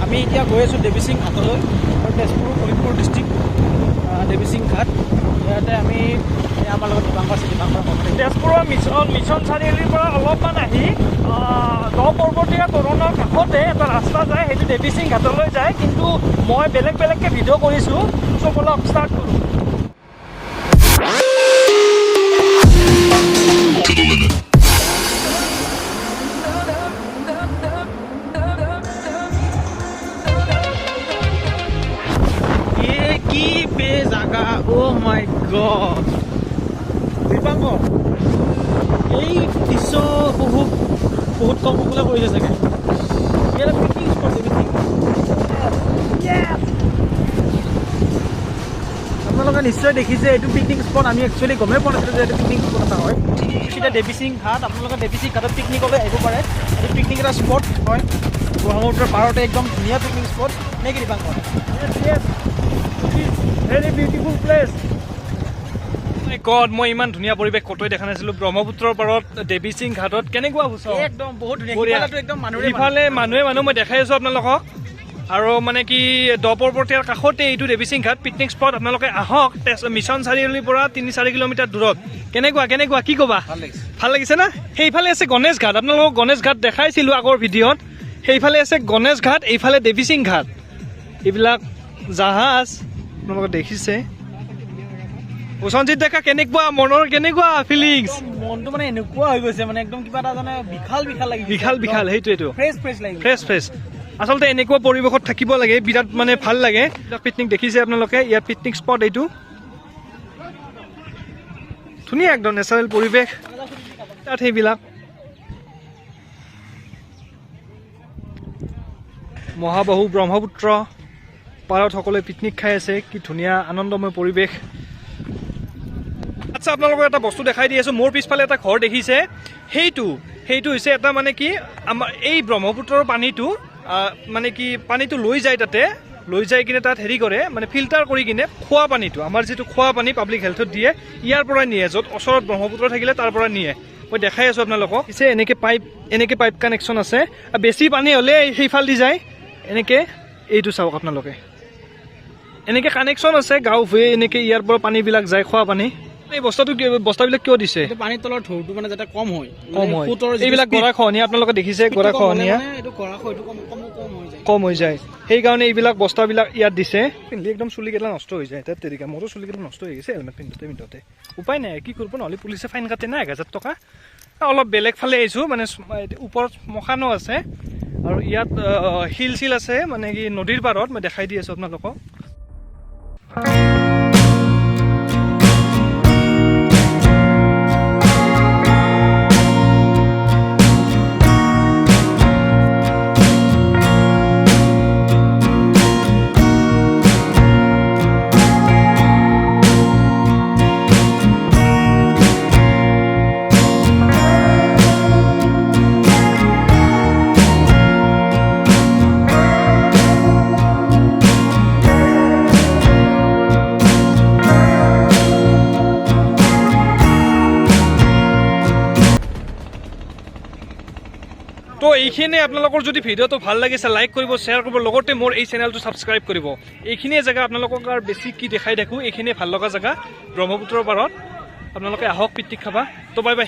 আমি এতিয়া গৈ আছোঁ দেৱীসিং ঘাটলৈ আৰু তেজপুৰ শোণিতপুৰ ডিষ্ট্ৰিক্ট দেৱীসিং ঘাট ইয়াতে আমি আমাৰ লগত দীপাংকৰ আছে দীপাংকৰ তেজপুৰৰ মিছন চাৰিআলিৰ পৰা অলপমান আহি দ পৰ্বতীয়া তৰুণৰ কাষতে এটা ৰাস্তা যায় সেইটো দেৱীসিং ঘাটলৈ যায় কিন্তু মই বেলেগকৈ ভিডিঅ' কৰিছোঁ চ' বলক ষ্টাৰ্ট কৰোঁ কি বে জাগা অ' মাই গড দীপাংকৰ এই দৃশ্য বহুত কম সকলে কৰিছে চাগে ইয়াত পিকনিক স্পট আপোনালোকে নিশ্চয় দেখিছে এইটো পিকনিক স্পট আমি একচুৱেলি গমেই পোৱা নাছিলোঁ যে এইটো পিকনিক স্পট এটা হয় এতিয়া দেৱীসিং ঘাট আপোনালোকে দেৱীসিং ঘাটত পিকনিকলৈ আহিব পাৰে এইটো পিকনিক এটা স্পট হয় ব্ৰহ্মপুত্ৰৰ পাৰতে একদম ধুনীয়া পিকনিক স্পট নে কি Dipankar very beautiful place god মই ইমান ধুনীয়া পৰিৱেশ ক'তোৱে দেখা নাছিলোঁ ব্ৰহ্মপুত্ৰৰ পাৰত দেৱীসিং ঘাটত কেনেকুৱা একদম বহুত ধুনীয়া একদম ইফালে মানুহে মই দেখাই আছোঁ আপোনালোকক আৰু মানে কি দ পৰ্বতীয়াৰ কাষতে এইটো দেৱীসিং ঘাট পিকনিক স্পট আপোনালোকে আহক মিছন চাৰিআলিৰ পৰা 3-4 কিলোমিটাৰ দূৰত কেনেকুৱা কি ক'বা ভাল লাগিছে না সেইফালে আছে গণেশ ঘাট আপোনালোকক গণেশ ঘাট দেখাইছিলোঁ আগৰ ভিডিঅ'ত সেইফালে আছে গণেশ ঘাট এইফালে দেৱীসিং ঘাট এইবিলাক জাহাজ আপোনালোকে দেখিছে সঞ্জিত ডেকা কেনেকুৱা মনৰ কেনেকুৱা ফিলিংছ মনটো মানে এনেকুৱা হৈ গৈছে মানে একদম কিবা এটা মানে বিশাল সেইটোৱেতো ফ্ৰেছ আচলতে এনেকুৱা পৰিৱেশত থাকিব লাগে বিৰাট মানে ভাল লাগে পিকনিক দেখিছে আপোনালোকে ইয়াত পিকনিক স্পট এইটো ধুনীয়া একদম নেচাৰেল পৰিৱেশ তাত সেইবিলাক মহাবাহু ব্ৰহ্মপুত্ৰ পাৰত সকলোৱে পিকনিক খাই আছে কি ধুনীয়া আনন্দময় পৰিৱেশ আচ্ছা আপোনালোকক এটা বস্তু দেখাই দি আছোঁ মোৰ পিছফালে এটা ঘৰ দেখিছে সেইটো হৈছে এটা মানে কি আমাৰ এই ব্ৰহ্মপুত্ৰৰ পানীটো মানে কি পানীটো লৈ যায় কিনে তাত হেৰি কৰে মানে ফিল্টাৰ কৰি কিনে খোৱা পানীটো আমাৰ যিটো খোৱা পানী পাব্লিক হেল্থত দিয়ে ইয়াৰ পৰা নিয়ে য'ত ওচৰত ব্ৰহ্মপুত্ৰ থাকিলে তাৰ পৰা নিয়ে মই দেখাই আছোঁ আপোনালোকক পিছে এনেকৈ পাইপ কানেকশ্যন আছে বেছি পানী হ'লে সেইফালেদি যায় এনেকৈ এইটো চাওক আপোনালোকে এনেকৈ কানেকশ্যন আছে গাঁও ভূঞে এনেকৈ ইয়াৰ পৰা পানীবিলাক যায় খোৱা পানী এই বস্তাবিলাক কিয় দিছে পানীৰ তলৰ ঢৌটো মানে যাতে কম হয় এইবিলাক গৰাখহনীয়া আপোনালোকে দেখিছে গৰাখহনীয়া কম হৈ যায় সেইকাৰণে এইবিলাক বস্তাবিলাক ইয়াত দিছে পিন্ধি একদম চুলিকেইটা নষ্ট হৈ যায় তাত তেৰিকা মোৰো চুলিকেইটা নষ্ট হৈ গৈছে হেলমেট পিন্ধোতে উপায় নাই কি কৰিব নহ'লে পুলিচে ফাইন কাটে না 1000 টকা অলপ বেলেগ ফালে আহিছোঁ মানে ওপৰত মখানো আছে আৰু ইয়াত শিল আছে মানে কি নদীৰ পাৰত মই দেখাই দি আছোঁ আপোনালোকক তো এইখিনিয়ে আপোনালোকৰ যদি ভিডিঅ'টো ভাল লাগিছে লাইক কৰিব শ্বেয়াৰ কৰিব লগতে মোৰ এই চেনেলটো ছাবস্ক্ৰাইব কৰিব এইখিনিয়ে জেগা আপোনালোকক আৰু বেছি কি দেখাই দেখোঁ এইখিনিয়ে ভাল লগা জেগা ব্ৰহ্মপুত্ৰৰ পাৰত আপোনালোকে আহক পিকনিক খাবা তো বাই বাই